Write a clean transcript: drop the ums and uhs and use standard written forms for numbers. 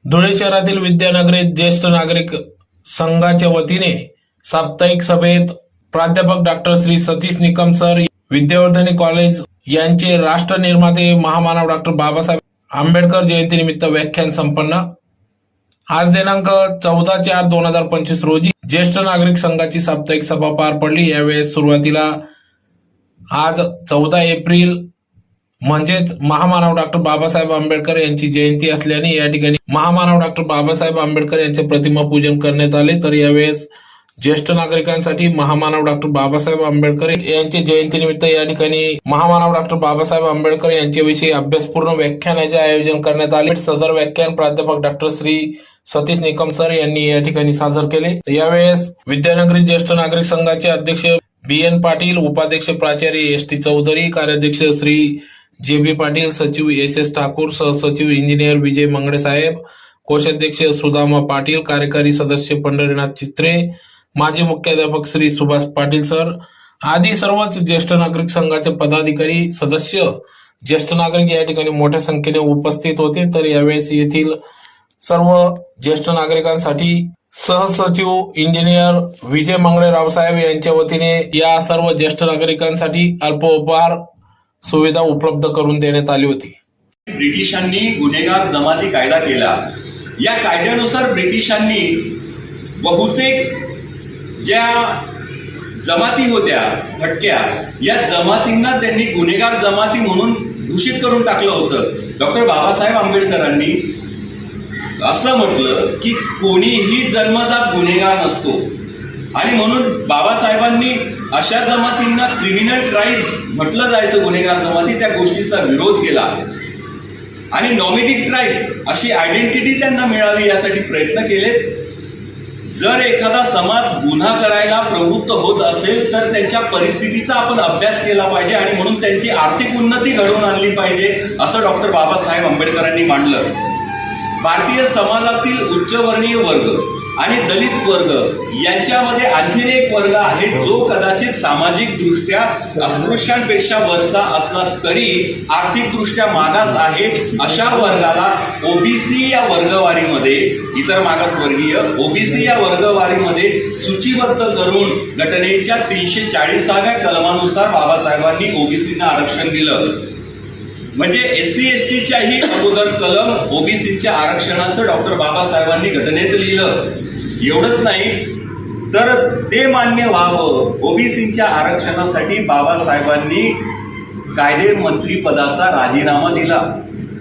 धुळे शहरातील विद्यानगरीत ज्येष्ठ नागरिक संघाच्या वतीने साप्ताहिक सभेत प्राध्यापक doctor Shri Satish Nikam sir, Vidyavardhini college यांचे राष्ट्र निर्माते महामानव डॉक्टर बाबासाहेब आंबेडकर जयंतीनिमित्त व्याख्यान संपन्न। आज दिनांक 14/4/2025 रोजी ज्येष्ठ नागरिक संघाची साप्ताहिक सभा पार पडली। यावेळेस सुरुवातीला आज 14 एप्रिल म्हणजेच महामानव डॉक्टर बाबासाहेब आंबेडकर यांची जयंती असल्याने या ठिकाणी महामानव डॉक्टर बाबासाहेब आंबेडकर यांचे प्रतिमा पूजन करण्यात आले। तर यावेळेस ज्येष्ठ नागरिकांसाठी महामानव डॉक्टर बाबासाहेब आंबेडकर यांच्या जयंतीनिमित्त या ठिकाणी महामानव डॉक्टर बाबासाहेब आंबेडकर यांच्याविषयी अभ्यासपूर्ण व्याख्यानाचे आयोजन करण्यात आले। सदर व्याख्यान प्राध्यापक डॉक्टर श्री सतीश निकम सर यांनी या ठिकाणी सादर केले। यावेळेस विद्यानगरी ज्येष्ठ नागरिक संघाचे अध्यक्ष BN पाटील, उपाध्यक्ष प्राचार्य ST चौधरी, कार्याध्यक्ष श्री JB पाटील, सचिव SS ठाकूर, सहसचिव इंजिनियर विजय मंगळे साहेब, कोषाध्यक्ष सुदामा पाटील, कार्यकारी सदस्य पंढरीनाथ चित्रे, माजी मुख्याध्यापक श्री सुभाष पाटील सर आदी सर्वच ज्येष्ठ नागरिक संघाचे पदाधिकारी, सदस्य, ज्येष्ठ नागरिक या ठिकाणी मोठ्या संख्येने उपस्थित होते। तर यावेळेस येथील सर्व ज्येष्ठ नागरिकांसाठी सहसचिव इंजिनियर विजय मंगळे रावसाहेब यांच्या वतीने या सर्व ज्येष्ठ नागरिकांसाठी अल्पोपहार सुविधा उपलब्ध करून देण्यात आली होती। ब्रिटिशांनी गुन्हेगार जमाती कायदा केला। या कायद्यानुसार ब्रिटिशांनी बहुतेक ज्या जमाती होत्या भटक्या, या जमातींना त्यांनी गुन्हेगार जमाती म्हणून घोषित करून टाकलं होतं। डॉक्टर बाबासाहेब आंबेडकरांनी असं म्हटलं की कोणीही जन्मजात गुन्हेगार नसतो आणि म्हणून बाबासाहेबांनी अशा जमातींना क्रिमिनल ट्राईब्स म्हटलं जायचं, गुन्हेगार जमाती, त्या गोष्टीचा विरोध केला आणि नॉमिडिक ट्राईब अशी आयडेंटिटी त्यांना मिळावी यासाठी प्रयत्न केले। जर एखादा समाज गुन्हा करायला प्रवृत्त होत असेल तर त्यांच्या परिस्थितीचा आपण अभ्यास केला पाहिजे आणि म्हणून त्यांची आर्थिक उन्नती घडवून आणली पाहिजे असं डॉक्टर बाबासाहेब आंबेडकरांनी मांडलं। भारतीय समाजातील उच्चवर्णीय वर्ग आणि दलित वर्ग यांच्यामध्ये आणखीन एक वर्ग आहे जो कदाचित सामाजिक दृष्ट्या अस्पृश्यांपेक्षा वरचा असला तरी आर्थिक दृष्ट्या मागास आहे। अशा वर्गाला OBC या वर्गवारीमध्ये, इतर मागासवर्गीय OBC या वर्गवारीमध्ये सूचीबद्ध करून घटनेच्या 340व्या कलमानुसार बाबासाहेबांनी OBCना आरक्षण दिलं। म्हणजे SC STच्याही अगोदर कलम OBCच्या आरक्षणाचं डॉक्टर बाबासाहेबांनी घटनेत लिहिलं। एवढंच नाही तर ते मान्य व्हावं, OBCच्या आरक्षणासाठी बाबासाहेबांनी कायदे मंत्री पदाचा राजीनामा दिला।